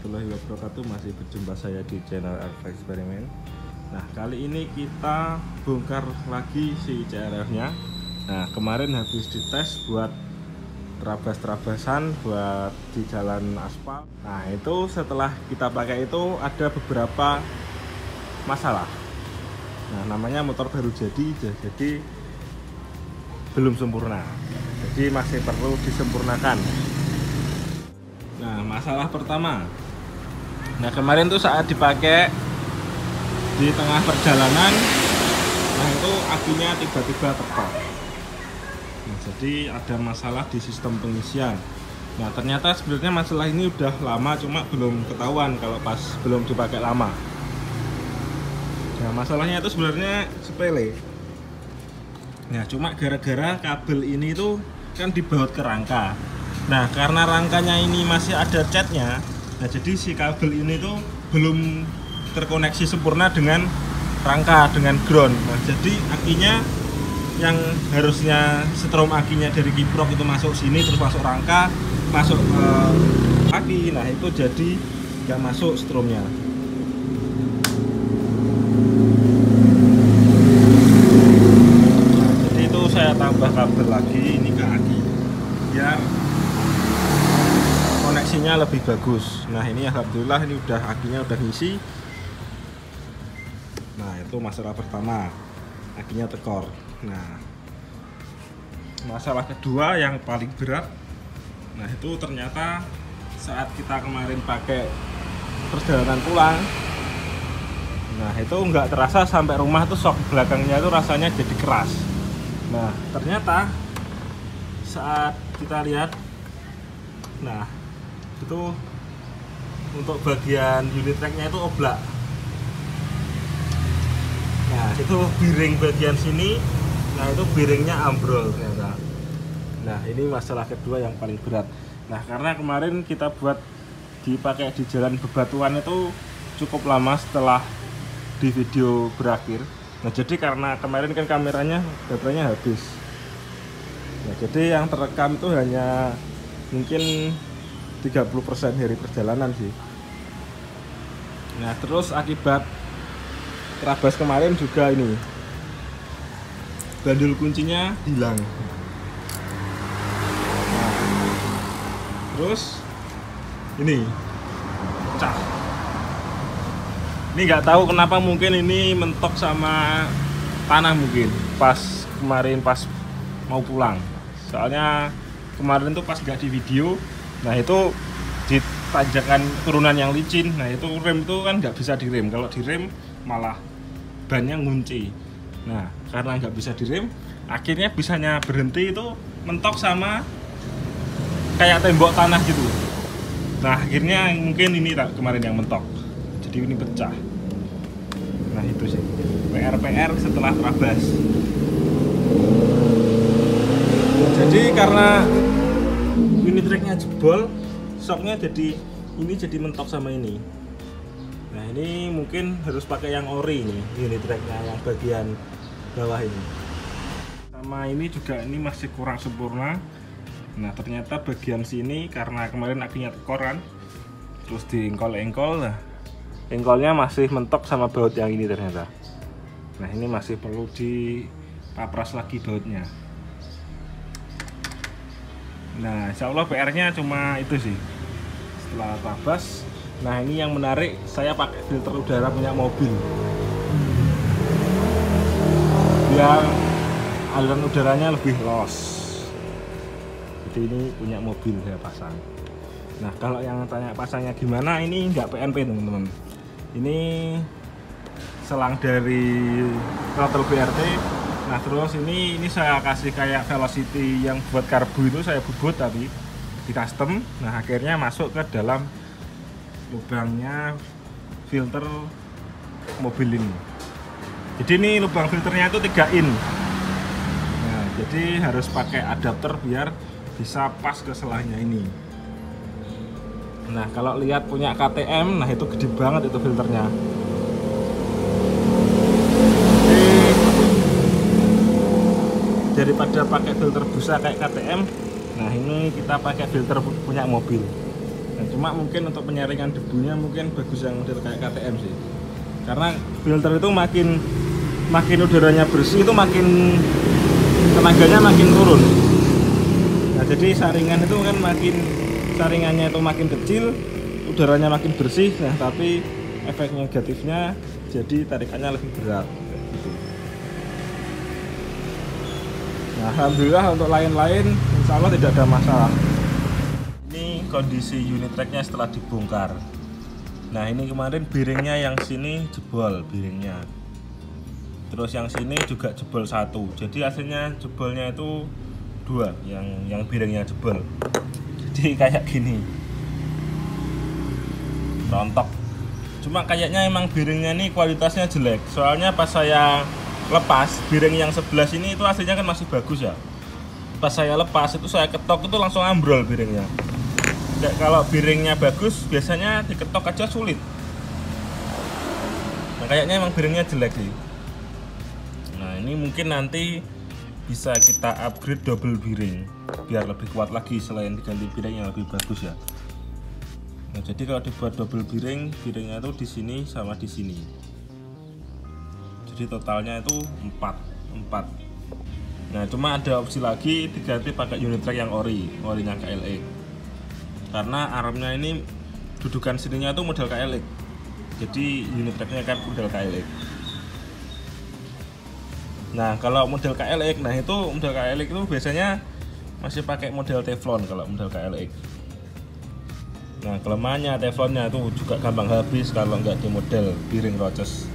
warahmatullahi wabarakatuh. Masih berjumpa saya di channel Alfa Eksperimen. Nah, kali ini kita bongkar lagi si CRF nya. Nah, kemarin habis dites buat terabas-terabasan buat di jalan aspal. Nah, itu setelah kita pakai itu ada beberapa masalah. Nah, namanya motor baru jadi belum sempurna, jadi masih perlu disempurnakan. Nah, masalah pertama, nah kemarin tuh saat dipakai di tengah perjalanan, nah itu akinya tiba-tiba tekor. Nah, jadi ada masalah di sistem pengisian. Nah, ternyata sebenarnya masalah ini udah lama, cuma belum ketahuan kalau pas belum dipakai lama. Nah, masalahnya itu sebenarnya sepele. Nah, cuma gara-gara kabel ini tuh kan dibaut ke rangka. Nah, karena rangkanya ini masih ada catnya, nah jadi si kabel ini tuh belum terkoneksi sempurna dengan rangka, dengan ground. Nah, jadi akinya yang harusnya strom akinya dari kiprok itu masuk sini, terus masuk rangka, masuk aki. Nah, itu jadi nggak masuk stromnya. Nah, jadi itu saya tambah kabel lagi ini ke aki biar koneksinya lebih bagus. Nah, ini alhamdulillah ini udah akinya udah ngisi. Nah, itu masalah pertama, akinya tekor. Nah, masalah kedua yang paling berat, nah itu ternyata saat kita kemarin pakai perjalanan pulang, nah itu nggak terasa sampai rumah tuh shock belakangnya itu rasanya jadi keras. Nah, ternyata saat kita lihat, nah itu untuk bagian unit tracknya itu oblak. Nah, itu bearing bagian sini, nah itu bearingnya ambrol ternyata. Nah, ini masalah kedua yang paling berat. Nah, karena kemarin kita buat dipakai di jalan bebatuan itu cukup lama setelah di video berakhir. Nah, jadi karena kemarin kan kameranya baterainya habis. Nah, jadi yang terekam itu hanya mungkin 30% dari perjalanan sih. Nah, terus akibat terabas kemarin juga ini bandul kuncinya hilang. Nah, terus ini pecah. Ini nggak tahu kenapa, mungkin ini mentok sama tanah mungkin pas kemarin pas mau pulang. Soalnya kemarin tuh pas nggak di video, nah itu di tanjakan turunan yang licin, nah itu rem itu kan nggak bisa direm. Kalau direm malah bannya ngunci. Nah, karena nggak bisa direm, akhirnya bisanya berhenti itu mentok sama kayak tembok tanah gitu. Nah, akhirnya mungkin ini kemarin yang mentok, jadi ini pecah. Nah, itu sih PR setelah terabas. Jadi karena unit tracknya jebol, shocknya jadi mentok sama ini. Nah, ini mungkin harus pakai yang ori nih, unit tracknya yang bagian bawah ini. Sama ini juga ini masih kurang sempurna. Nah, ternyata bagian sini karena kemarin akinya tekoran, terus diengkol-engkol, nah engkolnya masih mentok sama baut yang ini ternyata. Nah, ini masih perlu dipapras lagi bautnya. Nah, insya Allah PR-nya cuma itu sih setelah terabas. Nah, ini yang menarik, saya pakai filter udara punya mobil biar aliran udaranya lebih los. Jadi ini punya mobil saya pasang. Nah, kalau yang tanya pasangnya gimana, ini nggak PNP teman-teman. Ini selang dari throttle BRT. Nah, terus ini saya kasih kayak velocity yang buat karbu itu saya bubut tapi di custom. Nah, akhirnya masuk ke dalam lubangnya filter mobil ini. Jadi ini lubang filternya itu 3 in. Nah, jadi harus pakai adapter biar bisa pas ke selahnya ini. Nah, kalau lihat punya KTM, nah itu gede banget itu filternya. daripada pakai filter busa kayak KTM, nah ini kita pakai filter punya mobil. Nah, cuma mungkin untuk penyaringan debunya mungkin bagus yang model kayak KTM sih, karena filter itu makin udaranya bersih itu makin tenaganya makin turun. Nah, jadi saringan itu kan saringannya itu makin kecil, udaranya makin bersih. Nah, tapi efek negatifnya jadi tarikannya lebih berat gitu. Nah, alhamdulillah untuk lain-lain insya Allah tidak ada masalah. Ini kondisi unit tracknya setelah dibongkar. Nah, ini kemarin bearingnya yang sini jebol bearingnya, terus yang sini juga jebol satu, jadi hasilnya jebolnya itu dua, yang bearingnya jebol. Jadi kayak gini, rontok. Cuma kayaknya emang bearingnya ini kualitasnya jelek, soalnya pas saya lepas bearing yang sebelah sini itu hasilnya kan masih bagus ya. Pas saya lepas itu saya ketok itu langsung ambrol bearingnya. Kalau bearingnya bagus biasanya diketok aja sulit. Nah, kayaknya emang bearingnya jelek sih. Nah, ini mungkin nanti bisa kita upgrade double bearing biar lebih kuat lagi, selain diganti bearing yang lebih bagus ya. Nah, jadi kalau dibuat double bearingnya itu di sini sama di sini. Jadi totalnya itu 4. Nah, cuma ada opsi lagi diganti pakai unit track yang orinya KLX. Karena armnya ini dudukan sininya itu model KLX. Jadi unit tracknya kan model KLX. Nah, kalau model KLX, model KLX itu biasanya masih pakai model teflon kalau model KLX. Nah, kelemahannya teflonnya itu juga gampang habis kalau nggak di model bearing roces.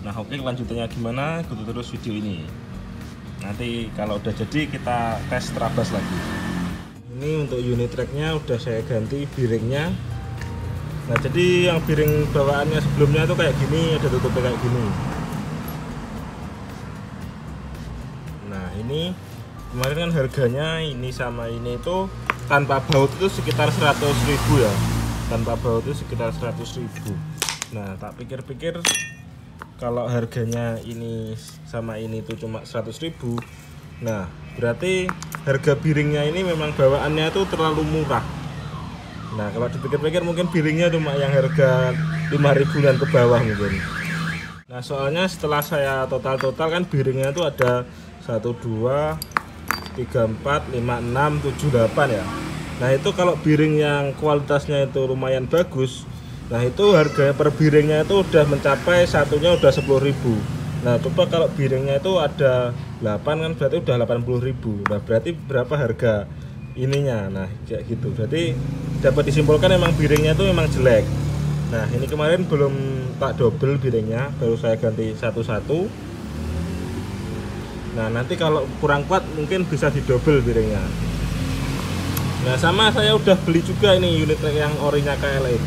Nah, oke, lanjutannya gimana? Ikuti terus video ini. Nanti kalau udah jadi kita tes terabas lagi. Ini untuk unit tracknya udah saya ganti bearingnya. Nah, jadi yang bearing bawaannya sebelumnya itu kayak gini, ada tutupnya kayak gini. Nah, ini kemarin kan harganya ini sama ini itu tanpa baut itu sekitar 100.000 ya. Tanpa baut itu sekitar 100.000. Nah, tak pikir-pikir kalau harganya ini sama ini itu cuma 100.000. Nah, berarti harga bearingnya ini memang bawaannya itu terlalu murah. Nah, kalau dipikir-pikir mungkin bearingnya cuma yang harga 5.000-an ke bawah mungkin. Nah, soalnya setelah saya total kan bearingnya itu ada 1, 2, 3, 4, 5, 6, 7, 8 ya. Nah, itu kalau bearing yang kualitasnya itu lumayan bagus, nah itu harga per bearingnya itu udah mencapai satunya udah 10.000. Nah, coba kalau bearingnya itu ada 8 kan berarti udah 80.000. Nah, berarti berapa harga ininya? Nah, kayak gitu. Berarti dapat disimpulkan emang bearingnya itu memang jelek. Nah, ini kemarin belum tak double bearingnya, baru saya ganti satu-satu. Nah, nanti kalau kurang kuat mungkin bisa didouble bearingnya. Nah, sama saya udah beli juga ini unit yang orinya KLX.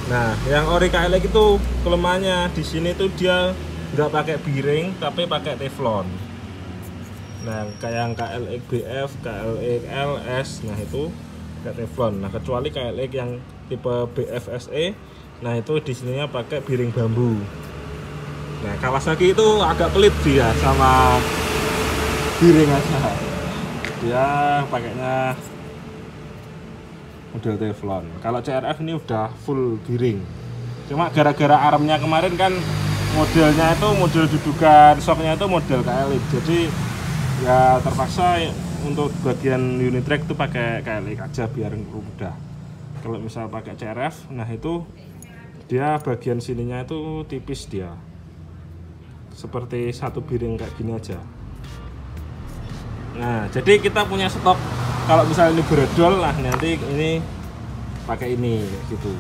Nah, yang ori KLX itu kelemahannya di sini tuh dia nggak pakai bearing tapi pakai teflon. Nah, kayak yang KLX BF, KLX LS, nah itu pakai teflon. Nah, kecuali KLX yang tipe BF SE, nah itu di sininya pakai bearing bambu. Nah, Kawasaki itu agak pelit dia sama bearing aja. Dia pakainya model teflon. Kalau CRF ini udah full bearing. Cuma gara-gara armnya kemarin kan modelnya itu model dudukan shocknya itu model KLX. Jadi ya terpaksa untuk bagian unit track itu pakai KLX aja biar mudah. Kalau misal pakai CRF, nah itu dia bagian sininya itu tipis dia. Seperti satu bearing kayak gini aja. Nah, jadi kita punya stok kalau misalnya ini berdol, lah nanti ini pakai ini gitu.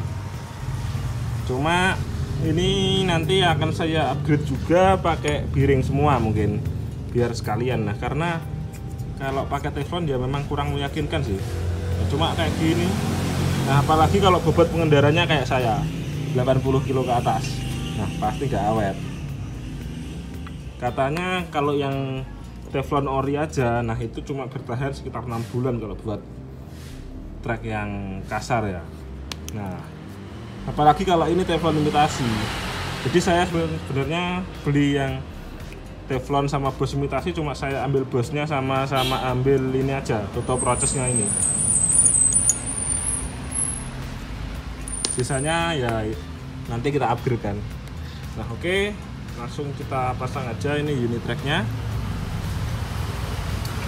Cuma ini nanti akan saya upgrade juga pakai bearing semua mungkin biar sekalian. Nah, karena kalau pakai teflon ya memang kurang meyakinkan sih. Nah, cuma kayak gini. Nah, apalagi kalau bobot pengendaranya kayak saya 80 kilo ke atas. Nah, pasti gak awet. Katanya kalau yang teflon ori aja, nah itu cuma bertahan sekitar 6 bulan kalau buat trek yang kasar ya. Nah, apalagi kalau ini teflon imitasi. Jadi saya sebenarnya beli yang teflon sama bos imitasi, cuma saya ambil bosnya sama ambil ini aja, tutup processnya ini. Sisanya ya nanti kita upgrade kan. Nah oke, langsung kita pasang aja ini unit tracknya.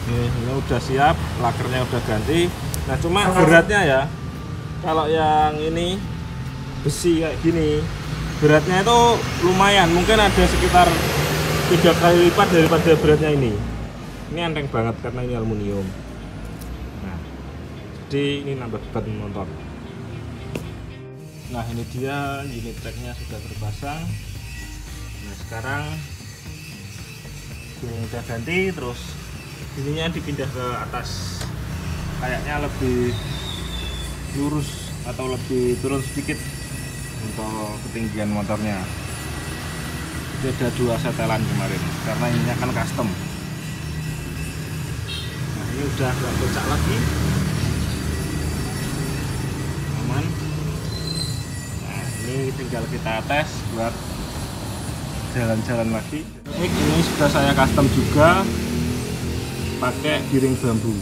Ini udah siap, lakernya udah ganti. Nah cuma beratnya ya, kalau yang ini besi kayak gini, beratnya itu lumayan, mungkin ada sekitar 3 kali lipat daripada beratnya ini. Ini enteng banget karena ini aluminium. Nah, jadi ini nambah beban motor. Nah ini dia unit tracknya sudah terpasang. Nah sekarang ini udah ganti, terus ininya dipindah ke atas, kayaknya lebih lurus atau lebih turun sedikit untuk ketinggian motornya. Jadi ada 2 setelan kemarin karena ininya kan custom. Nah ini udah gak becak lagi, aman. Nah ini tinggal kita tes buat jalan-jalan lagi. Ini sudah saya custom juga pakai giring bambu.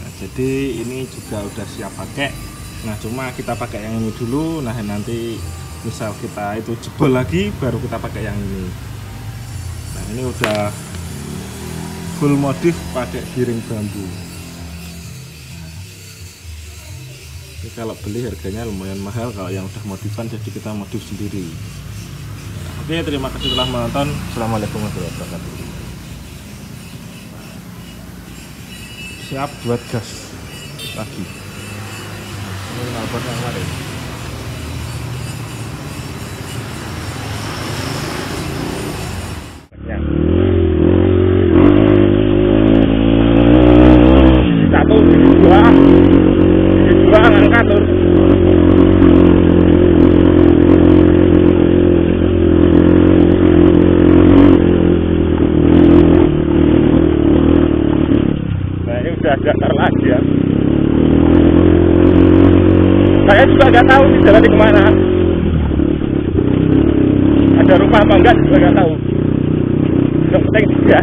Nah, jadi ini juga udah siap pakai. Nah cuma kita pakai yang ini dulu. Nah nanti misal kita itu jebol lagi baru kita pakai yang ini. Nah ini udah full modif pakai giring bambu. Ini kalau beli harganya lumayan mahal kalau yang udah modifan, jadi kita modif sendiri. Nah, oke, terima kasih telah menonton. Assalamualaikum warahmatullahi wabarakatuh. Siap buat gas lagi. Ini knalpot yang kemarin. Ya. Satu, dua ngangkat turun. Udah datar lagi ya. Saya juga nggak tahu nih jalan di kemana. Ada rumah apa enggak juga nggak tahu. Yang penting dia.